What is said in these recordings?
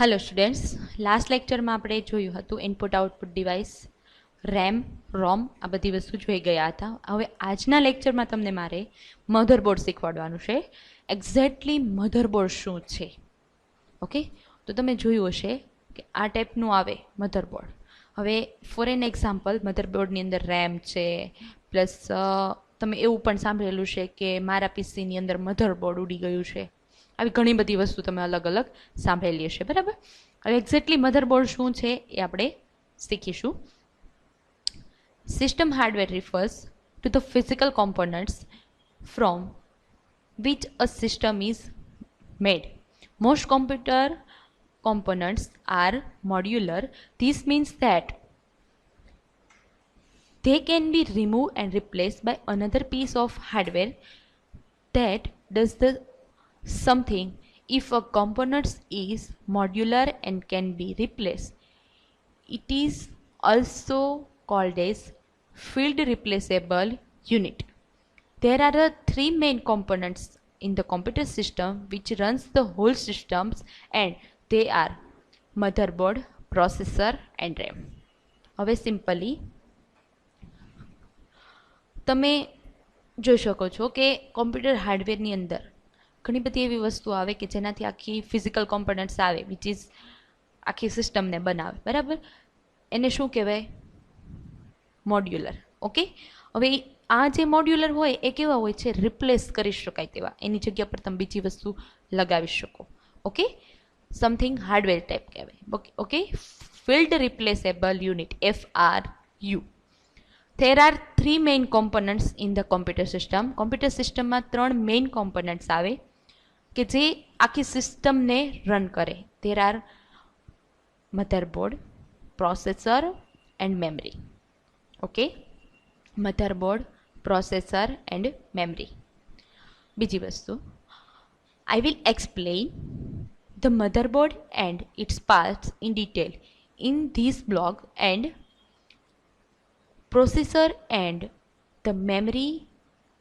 Hello students, last लेक्चરમાં આપણે જોયું હતું ઇનપુટ આઉટપુટ ડિવાઇસ, રેમ, રોમ આ બધી વસ્તુ જોઈ ગયા હતા. હવે આજના લેક્ચરમાં તમને મારે મધરબોર્ડ શીખવાડવાનું છે. એક્ઝેક્ટલી મધરબોર્ડ શું છે? ઓકે, તો તમે જોયું હશે કે આ ટાઈપનું આવે મધરબોર્ડ. હવે ફોર એન એક્ઝામ્પલ, મધરબોર્ડની અંદર રેમ છે, પ્લસ તમે એવું પણ સાંભળેલું છે કે મારા પીસીની અંદર મધરબોર્ડ ઉડી ગયું છે. આવી ઘણી બધી વસ્તુ તમે અલગ અલગ સાંભળેલી હશે, બરાબર? હવે એક્ઝેક્ટલી મધરબોર્ડ શું છે એ આપણે શીખીશું. System hardware refers to the physical components from which a system is made. Most computer components are modular. This means that they can be removed and replaced by another piece of hardware that does the something. If a component is modular and can be replaced, it is also called as field replaceable unit. There are three main components in the computer system which runs the whole systems, and they are motherboard, processor and RAM. હવે simply તમે જોઈ શકો છો કે computer હાર્ડવેરની અંદર ઘણી બધી એવી વસ્તુ આવે કે જેનાથી આખી ફિઝિકલ કોમ્પોનન્ટ્સ આવે, વિચ ઇઝ આખી સિસ્ટમને બનાવે, બરાબર? એને શું કહેવાય? મોડ્યુલર. ઓકે, હવે આ જે મોડ્યુલર હોય એ કેવા હોય છે? રિપ્લેસ કરી શકાય તેવા, એની જગ્યા પર તમે બીજી વસ્તુ લગાવી શકો. ઓકે, સમથિંગ હાર્ડવેર ટાઈપ કહેવાય. Okay, field રિપ્લેસેબલ unit, FRU. There are three main components in the computer system. Computer સિસ્ટમમાં ત્રણ મેઇન કોમ્પોનન્ટ્સ આવે કે જે આખી સિસ્ટમને રન કરે. There are motherboard, processor and memory. Okay, motherboard, processor and memory. બીજી વસ્તુ, I will explain the motherboard and its parts in detail in this blog, and processor and the memory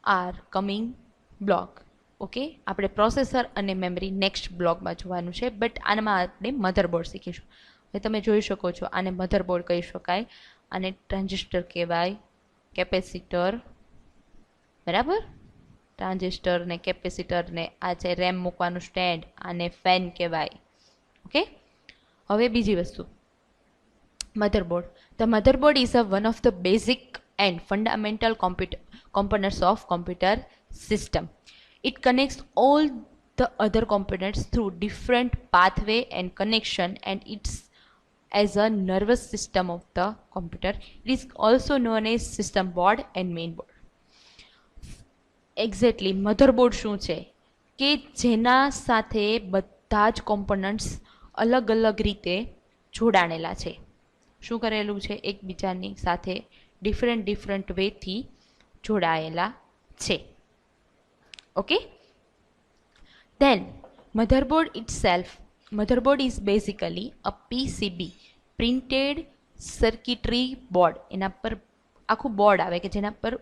are coming blog. Okay, આપણે processor અને memory next બ્લોગમાં જોવાનું છે, but આનામાં આપણે motherboard શીખીશું. હવે તમે જોઈ શકો છો, આને મધરબોર્ડ કહી શકાય, આને ટ્રાન્ઝિસ્ટર કહેવાય, કેપેસિટર, બરાબર? ટ્રાન્ઝિસ્ટર ને કેપેસિટર ને આ છે રેમ મૂકવાનું સ્ટેન્ડ, આને ફેન કહેવાય. ઓકે, હવે બીજી વસ્તુ, motherboard. The motherboard is one of the basic and fundamental components of computer system. It connects all the other components through different pathway and connection, and it's as a nervous system of the computer. It is also known as system board and main board. Exactly motherboard શું છે? કે જેના સાથે બધા જ components અલગ અલગ રીતે જોડાણેલા છે. શું કરેલું છે? એકબીજાની સાથે ડિફરન્ટ વેથી જોડાયેલા છે. Okay, then motherboard itself, motherboard is basically a PCB, printed circuitry board. એના પર આખું બોર્ડ આવે કે જેના પર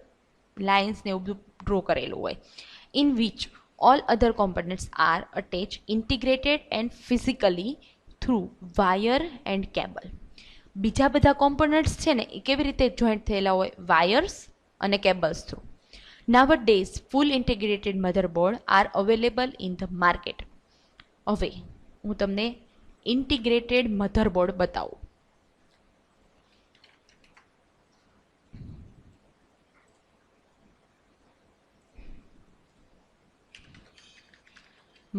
લાઇન્સ ને એવું બધું ડ્રો કરેલું હોય, in which all other components are attached, integrated and physically through wire and cable. બીજા બધા કોમ્પોનન્ટ્સ છે ને એ કેવી રીતે જોઈન્ટ થયેલા હોય? વાયર્સ અને cables through. Nowadays full integrated motherboard are available in the market. હવે હું તમને ઇન્ટિગ્રેટેડ મધરબોર્ડ બતાવું.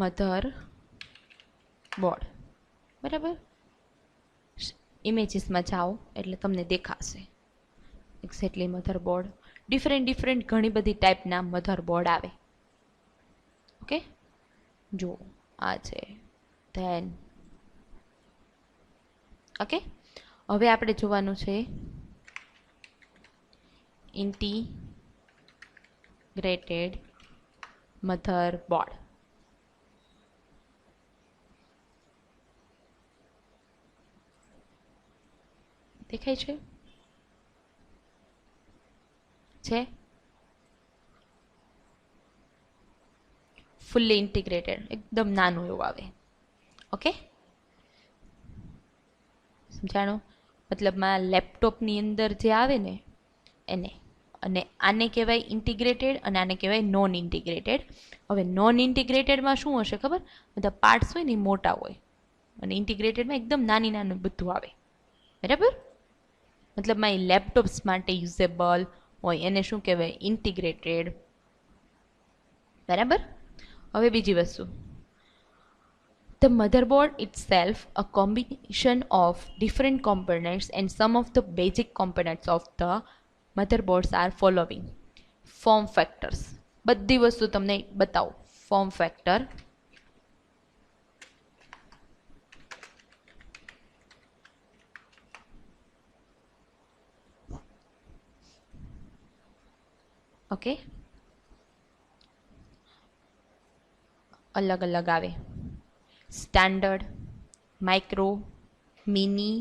મધરબોર્ડ, બરાબર? ઇમેજીસમાં જાઓ એટલે તમને દેખાશે એક્ઝેક્ટલી મધરબોર્ડ. ડિફરન્ટ ઘણી બધી ટાઈપના મધરબોર્ડ આવે. ઓકે, જો આ છે, ધેન ઓકે. હવે આપણે જોવાનું છે ઇન્ટિગ્રેટેડ મધરબોર્ડ. દેખાય છે? ફુલ્લી ઇન્ટિગ્રેટેડ, એકદમ નાનું એવું આવે. ઓકે, સમજાણું? મતલબમાં લેપટોપની અંદર જે આવે ને એને, અને આને કહેવાય ઇન્ટિગ્રેટેડ અને આને કહેવાય નોન ઇન્ટિગ્રેટેડ. હવે નોન ઇન્ટિગ્રેટેડમાં શું હશે ખબર? બધા પાર્ટ્સ હોય ને એ મોટા હોય, અને ઇન્ટિગ્રેટેડમાં એકદમ નાની નાનું બધું આવે. બરાબર? મતલબમાં એ લેપટોપ્સ માટે યુઝેબલ હોય એને શું કહેવાય? ઇન્ટિગ્રેટેડ. બરાબર? હવે બીજી વસ્તુ, the motherboard itself a combination of different components and some of the basic components of the motherboards are following. Form factors. બધી વસ્તુ તમને બતાવો. ફોર્મ ફેક્ટર, ઓકે, અલગ અલગ આવે. સ્ટાન્ડર્ડ, માઇક્રો, મિની,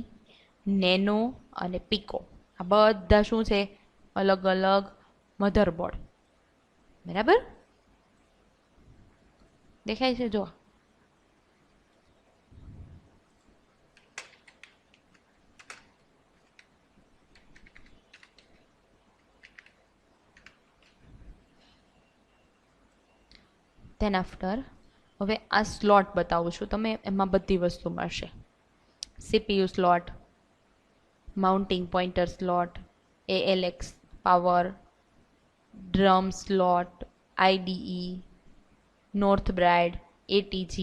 નેનો અને પીકો. આ બધા શું છે? અલગ અલગ મધરબોર્ડ. બરાબર? દેખાય છે? જો ધેન આફ્ટર, હવે આ સ્લોટ બતાવું છું તમે, એમાં બધી વસ્તુ મળશે. CPU slot, mounting pointer slot, ALX power, drum slot, IDE, north bride, ATG,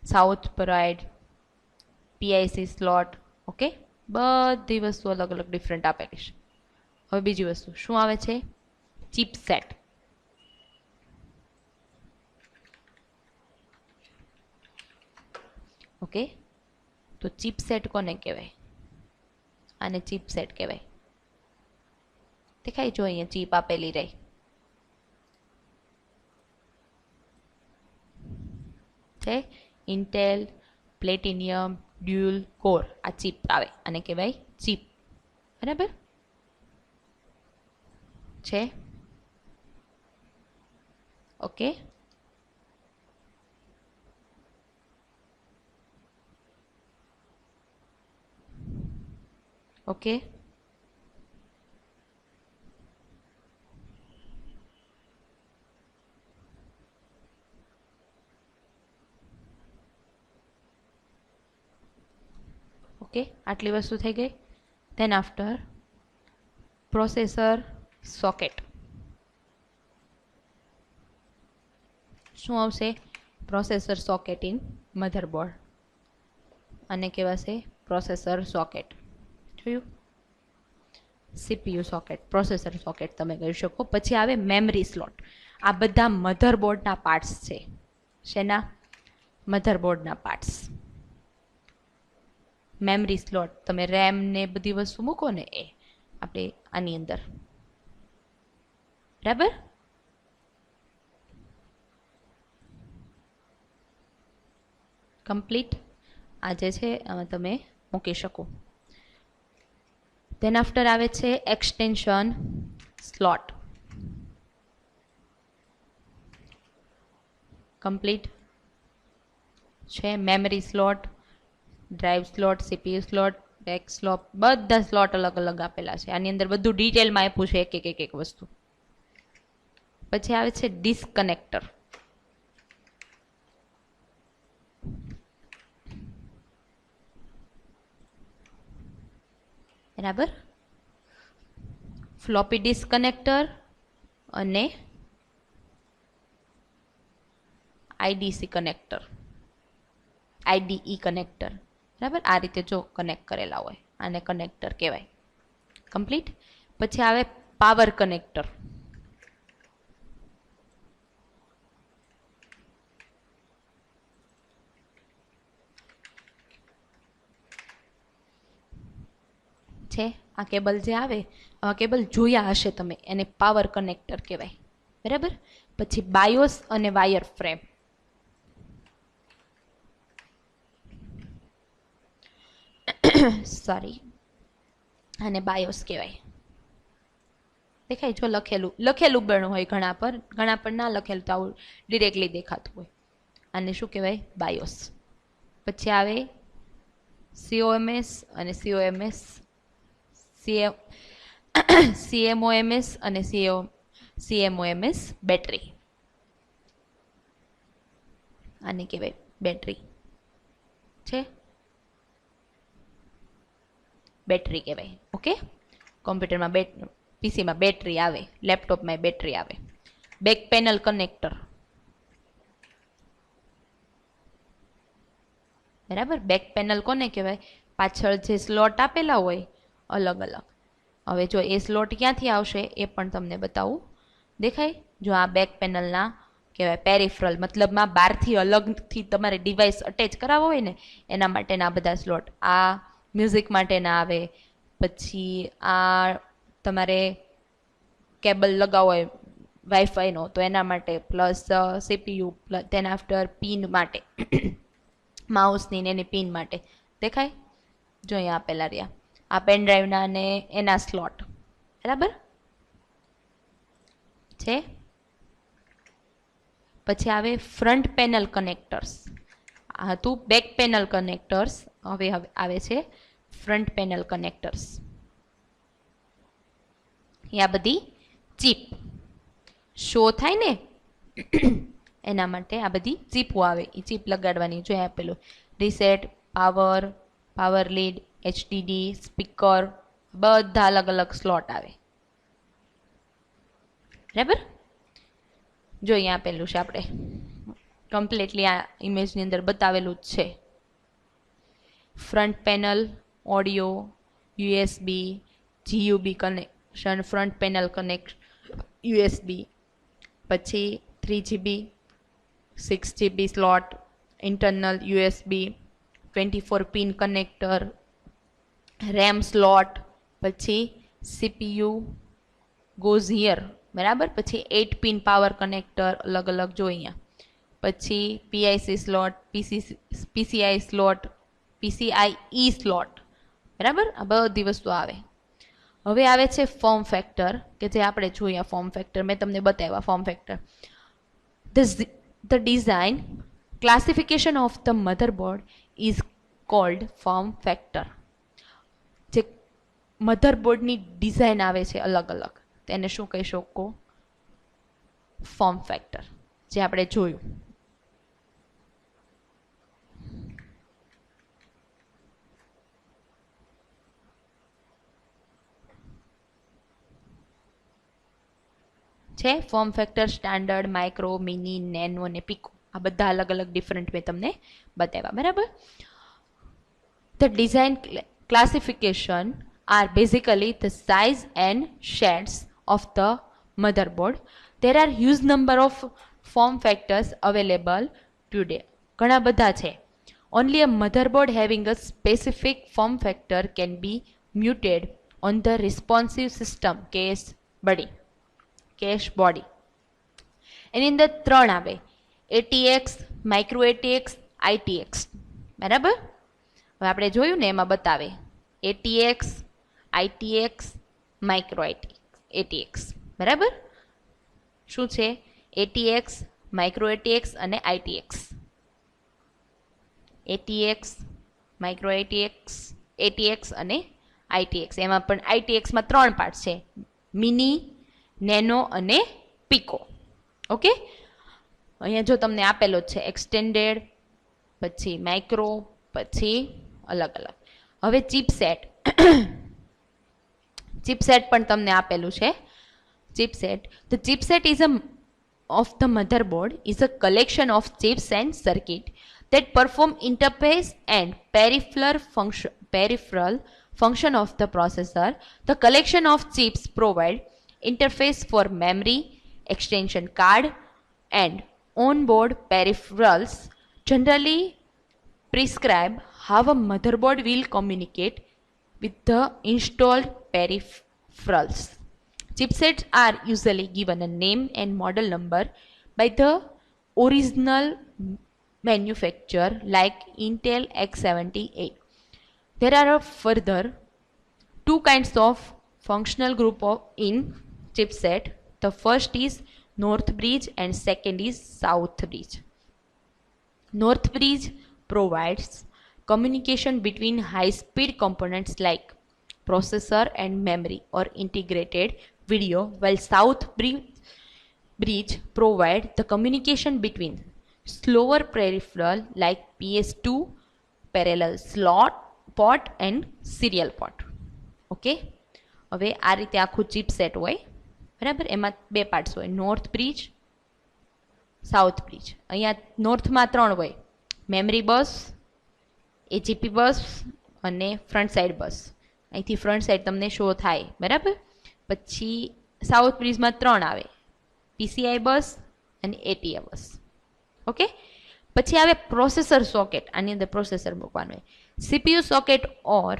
south bride, PIC slot. Okay, બધી વસ્તુ અલગ અલગ ડિફરન્ટ આપેલી છે. હવે બીજી વસ્તુ શું આવે છે? ચિપસેટ. ઓકે, તો ચિપસેટ કોને કહેવાય? આને ચિપસેટ કહેવાય. દેખાય? જો અહીંયા ચિપ આપેલી રહી છે. ઇન્ટેલ, પ્લેટિનિયમ, ડ્યુઅલ કોર, આ ચિપ આવે, આને કહેવાય ચિપ. બરાબર છે? ઓકે, ઓકે, ઓકે, આટલી વસ્તુ થઈ ગઈ. Than after, processor socket. શું આવશે? Processor socket in motherboard. આને કહેવાશે પ્રોસેસર સોકેટ. જોયું? CPU સોકેટ, પ્રોસેસર સોકેટ તમે કહી શકો. પછી આવે મેમરી સ્લોટ. આ બધા મધરબોર્ડના પાર્ટ્સ છે. શેના? મધરબોર્ડના પાર્ટ્સ. મેમરી સ્લોટ, તમે રેમ ને બધી વસ્તુ મૂકો ને એ આપણે આની અંદર. બરાબર? કમ્પ્લીટ. આ જે છે આમાં તમે મૂકી શકો. ધેન આફ્ટર આવે છે એક્સટેન્શન સ્લોટ. કમ્પ્લીટ છે. Memory slot, drive slot, CPU slot, deck slot, બધા સ્લોટ અલગ અલગ આપેલા છે. આની અંદર બધું ડિટેલમાં આપ્યું છે, એક વસ્તુ. પછી આવે છે ડિસ્કનેક્ટર. બરાબર? ફ્લોપી ડિસ્ક કનેક્ટર અને IDC કનેક્ટર, IDE કનેક્ટર. બરાબર? આ રીતે જો કનેક્ટ કરેલા હોય આને કનેક્ટર કહેવાય. કમ્પ્લીટ. પછી આવે પાવર કનેક્ટર. છે આ કેબલ જે આવે, આ કેબલ જોયા હશે તમે, એને પાવર કનેક્ટર કહેવાય. બરાબર? પછી બાયોસ અને વાયર ફ્રેમ. સોરી, આને બાયોસ કહેવાય. દેખાય? જો લખેલું બનવું હોય ઘણા પર ના લખેલું તો આવું ડિરેક્ટલી દેખાતું હોય. આને શું કહેવાય? બાયોસ. પછી આવે COMS અને COMS, CMOMS અને CMOMS બેટરી. આને કહેવાય બેટરી છે, બેટરી કહેવાય. ઓકે, કોમ્પ્યુટરમાં પીસીમાં બેટરી આવે, લેપટોપમાં બેટરી આવે. બેક પેનલ કનેક્ટર, બરાબર. બેક પેનલ કોને કહેવાય? પાછળ જે સ્લોટ આપેલા હોય અલગ અલગ. હવે જો એ સ્લોટ ક્યાંથી આવશે એ પણ તમને બતાવું. દેખાય? જો આ બેક પેનલના કહેવાય પેરિફરલ, મતલબમાં બહારથી અલગથી તમારે ડિવાઇસ અટેચ કરાવવો હોય ને એના માટેના બધા સ્લોટ. આ મ્યુઝિક માટેના આવે, પછી આ તમારે કેબલ લગાવવો હોય વાઈફાઈનો તો એના માટે, plus CPU, plus than after pin માટે, માઉસની ને એની પિન માટે. દેખાય? જો અહીંયા આપેલા રહ્યા આ પેન ડ્રાઈવના અને એના સ્લોટ, બરાબર છે. પછી આવે ફ્રન્ટ પેનલ કનેક્ટર્સ. આ હતું બેક પેનલ કનેક્ટર્સ, હવે આવે છે ફ્રન્ટ પેનલ કનેક્ટર્સ. આ બધી ચીપ શો થાય ને એના માટે આ બધી ચીપો આવે, એ ચીપ લગાડવાની. જો આપેલું reset, power, power lead, HDD, speaker, બધા અલગ અલગ સ્લોટ આવે, બરાબર. જો અહીંયા આપેલું છે, આપણે કમ્પ્લીટલી આ ઇમેજની અંદર બતાવેલું જ છે. Front panel audio, USB, GUB connection, front panel connect USB, પછી 3GB, 6GB slot, internal USB, 24 pin connector, RAM slot, પછી CPU goes here, બરાબર. પછી 8 પિન પાવર કનેક્ટર અલગ અલગ જો અહીંયા. પછી PIC slot, PCI slot, PCIe slot, બરાબર. આ બધી વસ્તુ આવે. હવે આવે છે ફોર્મ ફેક્ટર, કે જે આપણે જોઈએ ફોર્મ ફેક્ટર મેં તમને બતાવ્યા. Form factor, the design classification of the motherboard is called form factor. જે મધરબોર્ડની ડિઝાઇન આવે છે અલગ અલગ, તેને શું કહી શકો? ફોર્મ ફેક્ટર, જે આપણે જોયું. છે form factor standard, micro, mini, nano અને પીકો. આ બધા અલગ અલગ ડિફરન્ટ મેં તમને બતાવ્યા, બરાબર. The design classification are basically the size and shades of the motherboard. There are huge number of form factors available today. ઘણા બધા છે. Only a motherboard having a specific form factor can be muted on the responsive system case body. એની અંદર 3 આવે: ATX, micro ATX, ITX, બરાબર. હવે આપણે જોયું ને એમાં બતાવે ATX, ITX, માઇક્રો ATX, બરાબર. શું છે? ATX, માઇક્રો ATX અને ITX. ATX, માઇક્રો ATX અને ITX. એમાં પણ ITX માં 3 પાર્ટ છે: મિની, નેનો અને પીકો. ઓકે, અહીંયા જો તમને આપેલો છે એક્સટેન્ડેડ, પછી માઇક્રો, પછી અલગ અલગ. હવે ચિપસેટ પણ તમને આપેલું છે. The chipset of the motherboard is a collection of chips and circuit that perform interface and peripheral function of the processor. The collection of chips provide interface for memory, extension card, and onboard peripherals. Generally prescribe how a motherboard will communicate with the installed peripherals. Chipsets are usually given a name and model number by the original manufacturer, like Intel X78. There are further 2 kinds of functional group in chipset. The first is North Bridge and second is South Bridge. North Bridge provides communication between high-speed components like processor and memory or integrated video, while south bridge provide the communication between slower peripheral like PS2, parallel slot port and serial port. Okay, હવે આ રીતે આખું chipset હોય, બરાબર. એમાં બે parts હોય, north bridge, south bridge. અહીંયા નોર્થમાં 3 હોય, મેમરી બસ, એજીપી બસ અને ફ્રન્ટ સાઈડ બસ. અહીંથી ફ્રન્ટ સાઈડ તમને શો થાય, બરાબર. પછી સાઉથ બ્રિજમાં 3 આવે, પીસીઆઈ બસ અને એટીએ બસ. ઓકે, પછી આવે પ્રોસેસર સોકેટ. આની અંદર પ્રોસેસર મૂકવાનું હોય. CPU socket or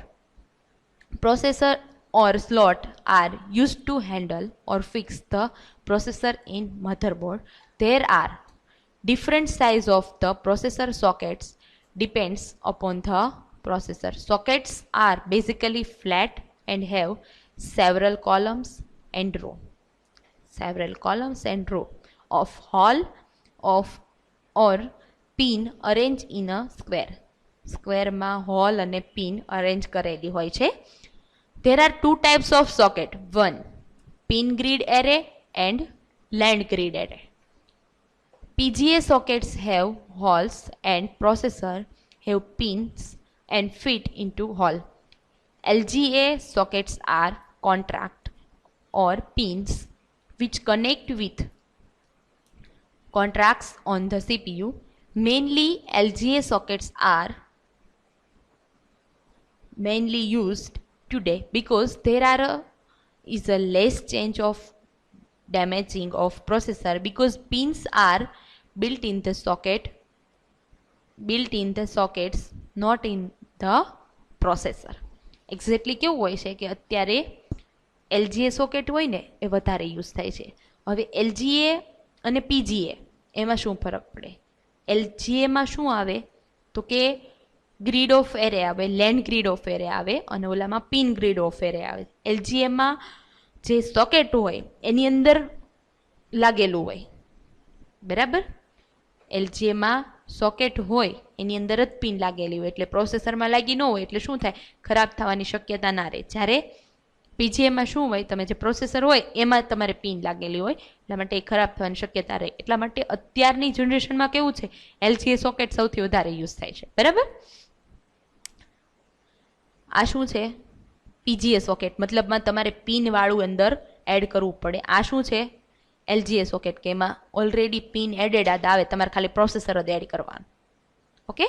processor or slot are used to handle or fix the processor in motherboard. There are different size of the processor sockets depends upon the processor. Sockets are basically flat and have several columns and row of hole of or pin arranged in a square. સ્ક્વેરમાં hole અને pin arrange કરેલી હોય છે. There are 2 types of socket. One, pin grid array and land grid array. PGA sockets have holes and processor have pins and fit into hole. LGA sockets are contract or pins which connect with contracts on the CPU. Mainly LGA sockets are mainly used today because there is a less chance of damaging of processor because pins are built in the sockets, not in the processor. Exactly કેવું હોય છે કે અત્યારે એલજીએ socket હોય ને એ વધારે use થાય છે. હવે એલજીએ અને પીજીએ એમાં શું ફરક પડે? એલજીએમાં શું આવે તો કે ગ્રીડ ઓફ એરે આવે, લેન્ડ ગ્રીડ ઓફ એરે આવે અને ઓલામાં પિન ગ્રીડ ઓફ એરે આવે. એલજીએમાં જે સોકેટ હોય એની અંદર લાગેલું હોય, બરાબર. એલજીએમાં સોકેટ હોય એની અંદર જ પિન લાગેલી હોય એટલે પ્રોસેસરમાં લાગી ન હોય એટલે શું થાય, ખરાબ થવાની શક્યતા ના રહે. જ્યારે પીજીએમાં શું હોય, તમે જે પ્રોસેસર હોય એમાં તમારે પિન લાગેલી હોય એટલા માટે એ ખરાબ થવાની શક્યતા રહે. એટલા માટે અત્યારની જનરેશનમાં કેવું છે, એલજીએ સોકેટ સૌથી વધારે યુઝ થાય છે, બરાબર. આ શું છે, પીજીએ સોકેટ, મતલબમાં તમારે પિન વાળું અંદર એડ કરવું પડે. આ શું છે, એલજીએ સોકેટ, કે એમાં ઓલરેડી પિન એડેડ આવે, તમારે ખાલી પ્રોસેસર જ એડ કરવાનું. ઓકે,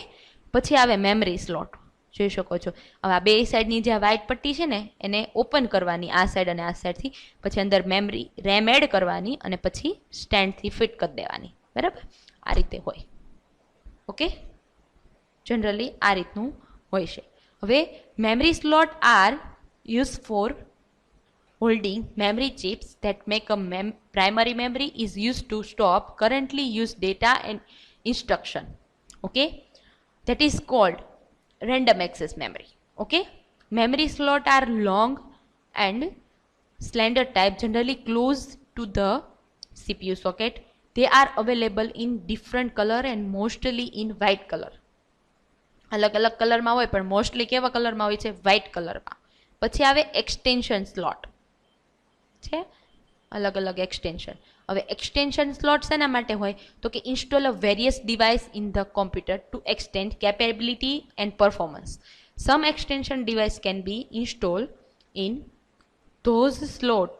પછી આવે મેમરી સ્લોટ. જોઈ શકો છો. હવે આ બે સાઈડની જે વ્હાઇટ પટ્ટી છે ને એને ઓપન કરવાની આ સાઈડ અને આ સાઈડથી, પછી અંદર મેમરી રેમ એડ કરવાની અને પછી સ્ટેન્ડથી ફિટ કરી દેવાની, બરાબર. આ રીતે હોય. ઓકે, જનરલી આ રીતનું હોય છે. હવે memory slot are used for holding memory chips that make a primary memory is used to stop currently used data and instruction. Okay, that is called random access memory. Okay, memory slot are long and slender type, generally close to the CPU socket. They are available in different color and mostly in white color. અલગ અલગ કલરમાં હોય પણ mostly કેવા કલરમાં હોય છે, white કલરમાં. પછી આવે એક્સટેન્શન સ્લોટ છે, અલગ અલગ એક્સટેન્શન. હવે એક્સટેન્શન સ્લોટ શેના માટે હોય તો કે install a various device in the computer to extend capability and performance. Some extension device can be install in those slot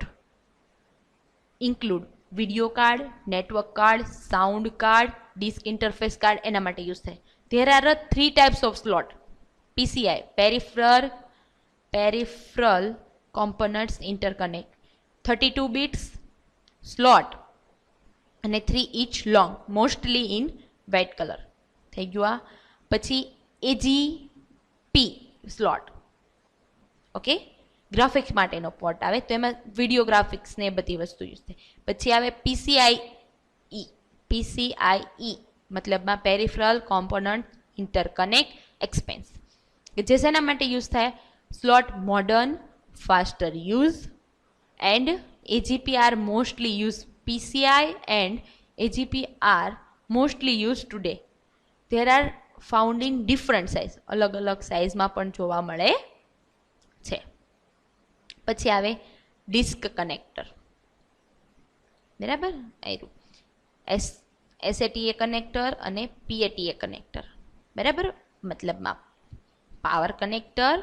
include video card, network card, sound card, disk interface card. એના માટે use થાય. There are 3 types of slot: PCI, peripheral components interconnect, 32 bits slot અને 3 each long, mostly in white color. થઈ ગયું આ. પછી AGP slot. Okay, graphics માટેનો port આવે તો એમાં વિડીયો ગ્રાફિક્સ ને બધી વસ્તુ યુઝ થાય. પછી આવે PCIe મતલબમાં પેરિફરલ કોમ્પોનન્ટ ઇન્ટરકનેક્ટ એક્સપેન્સ, કે જે શેના માટે યુઝ થાય, slot modern faster use and AGP are mostly used. PCI and AGP are mostly used today. There are found in different size, અલગ અલગ સાઇઝમાં પણ જોવા મળે છે. પછી આવે ડિસ્ક કનેક્ટર, બરાબર. એસએટીએ કનેક્ટર અને પીએટીએ કનેક્ટર, બરાબર. મતલબમાં પાવર કનેક્ટર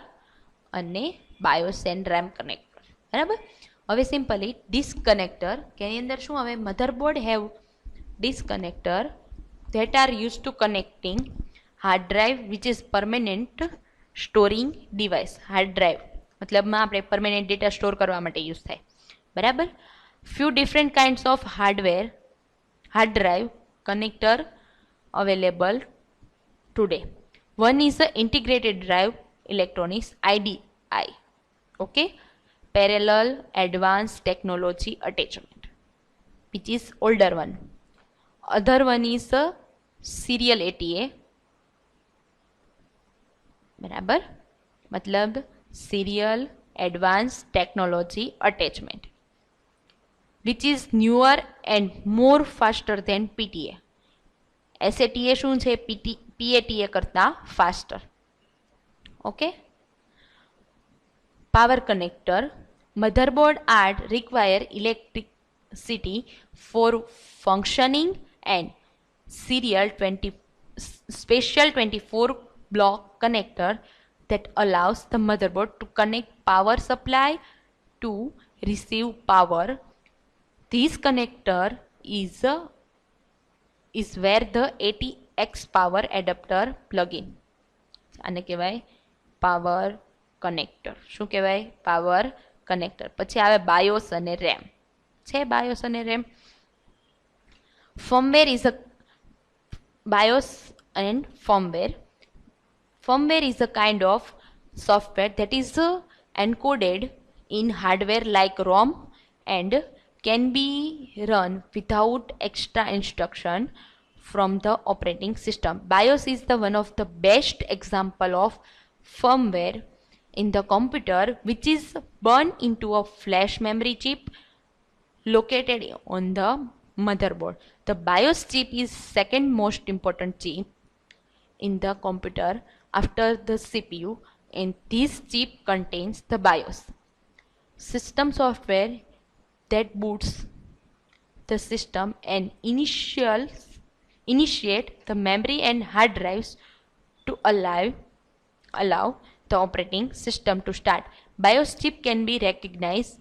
અને બાયોસ એન્ડ રેમ કનેક્ટર, બરાબર. હવે સિમ્પલી ડિસ્ક કનેક્ટર કે એની અંદર શું આવે, motherboard have disk connector that are used to connecting hard drive which is permanent storing device. Hard drive મતલબમાં આપણે પરમેનન્ટ ડેટા સ્ટોર કરવા માટે યુઝ થાય, બરાબર. Few different kinds of hardware hard drive connector available today. One is a integrated drive electronics આઈડીઆઈ, okay, parallel advanced technology attachment, which is older one. Other one is a serial ATA, बराबर, मतलब serial advanced technology attachment, which is newer and more faster than PTA. SATA શું છે, PATA કરતા faster. Okay. Power connector, motherboard are require electricity for functioning and special 24 block connector that allows the motherboard to connect power supply to receive power. This connector is where the ATX power adapter plug in. આને કહેવાય power connector. શું કહેવાય, power connector. પછી આવે BIOS અને RAM. છે BIOS અને RAM. Firmware is a BIOS and firmware. Firmware is a kind of software that is encoded in hardware like ROM and can be run without extra instruction from the operating system. BIOS is the one of the best example of firmware in the computer, which is burned into a flash memory chip located on the motherboard. The BIOS chip is second most important chip in the computer after the CPU, and this chip contains the BIOS system software that boots the system and initiate the memory and hard drives to allow the operating system to start. BIOS chip can be recognized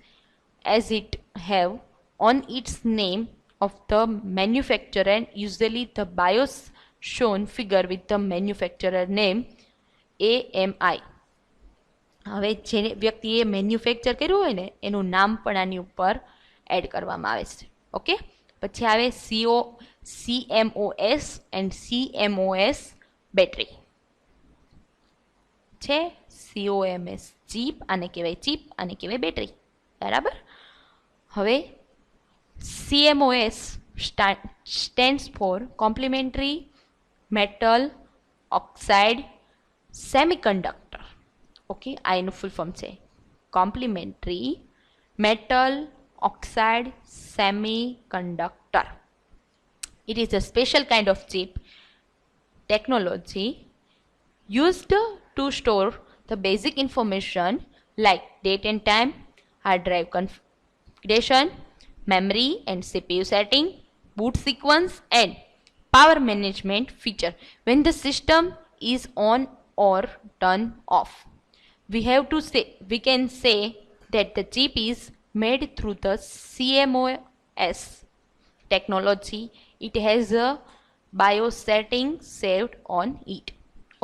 as it have on its name of the manufacturer, and usually the BIOS shown figure with the manufacturer name AMI. હવે જે વ્યક્તિએ manufacture કર્યું હોય ને એનું નામ પણ આની ઉપર એડ કરવામાં આવે છે. ઓકે. પછી આવે CMOS એન્ડ CMOS બેટરી છે. COMS ચીપ, આને કહેવાય ચીપ, આને કહેવાય બેટરી, બરાબર. હવે CMOS stands for complementary metal oxide semiconductor. Okay, આ એનું ફૂલ ફોર્મ છે, complimentary metal oxide semiconductor. It is a special kind of chip technology used to store the basic information like date and time, hard drive configuration, memory and CPU setting, boot sequence and power management feature when the system is on or turn off. We can say that the chip is made through the CMOS technology. It has a BIOS setting saved on it.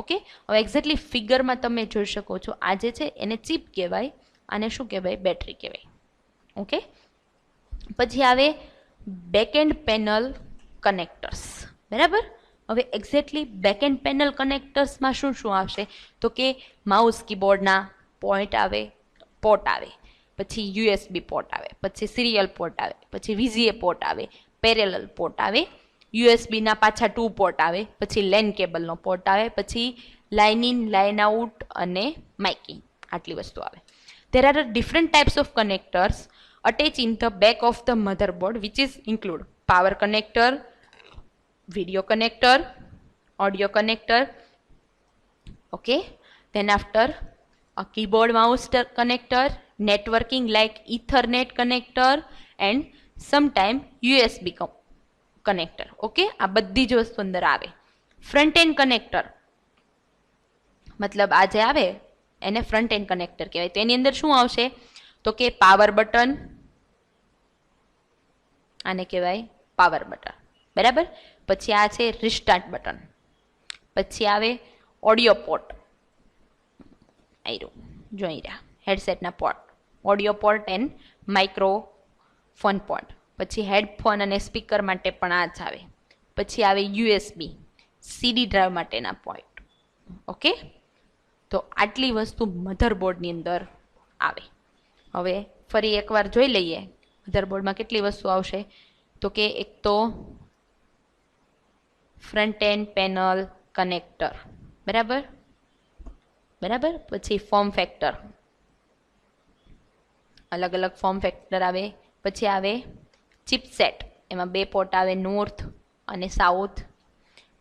Okay. હવે exactly ફિગરમાં તમે જોઈ શકો છો, આ જે છે એને chip કહેવાય, આને શું કહેવાય, બેટરી કહેવાય. ઓકે. પછી આવે બેકએન્ડ પેનલ કનેક્ટર્સ, બરાબર. હવે એક્ઝેક્ટલી બેકએન્ડ પેનલ કનેક્ટર્સમાં શું શું આવશે, તો કે માઉસ કીબોર્ડના પોર્ટ આવે, પછી USB પોર્ટ આવે, પછી સિરિયલ પોર્ટ આવે, પછી VGA પોર્ટ આવે, પેરેલલ પોર્ટ આવે, યુએસબીના પાછા 2 પોર્ટ આવે, પછી લેન કેબલનો પોર્ટ આવે, પછી લાઇન ઇન લાઇન આઉટ અને માઇકિંગ, આટલી વસ્તુ આવે. There are different types of connectors attached in the back of the motherboard, which is include power connector, video connector, audio connector, Okay, then after a keyboard mouse connector, networking like ethernet connector and sometime USB connector. Okay, આ બધી જ વસ્તુ અંદર આવે. Front end connector મતલબ આ જે આવે એને ફ્રન્ટ એન્ડ કનેક્ટર કહેવાય. તો એની અંદર શું આવશે તો કે પાવર બટન, આને કહેવાય પાવર બટન, બરાબર. પછી આ છે રિસ્ટાર્ટ બટન. પછી આવે ઓડિયો પોર્ટ, જોઈ રહ્યા હેડસેટના port, audio port and microphone port. પછી હેડફોન અને સ્પીકર માટે પણ આ જ આવે. પછી આવે યુએસબી, સીડી ડ્રાઈવ માટેના પોર્ટ. ઓકે, તો આટલી વસ્તુ મધરબોર્ડની અંદર આવે. હવે ફરી એકવાર જોઈ લઈએ મધરબોર્ડમાં કેટલી વસ્તુ આવશે. તો કે એક તો ફ્રન્ટ એન્ડ પેનલ કનેક્ટર, બરાબર બરાબર. પછી ફોર્મ ફેક્ટર, અલગ અલગ ફોર્મ ફેક્ટર આવે. પછી આવે ચિપસેટ, એમાં બે પોર્ટ આવે, નોર્થ અને સાઉથ.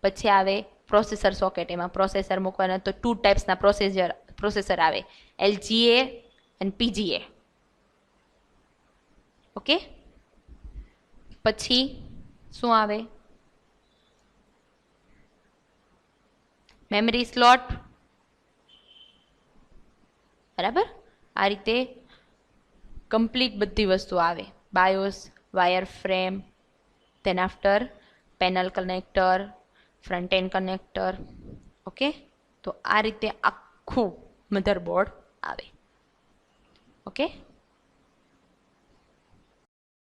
પછી આવે પ્રોસેસર સોકેટ, એમાં પ્રોસેસર મૂકવાના. તો 2 ટાઈપ્સના પ્રોસેસર આવે, LGA અને PGA. ઓકે, પછી શું આવે મેમરી સ્લોટ, બરાબર. આ રીતે કમ્પ્લીટ બધી વસ્તુ આવે. BIOS, wire frame, then after panel connector, front end connector. Okay, તો આ રીતે આખું મધરબોર્ડ આવે. ઓકે.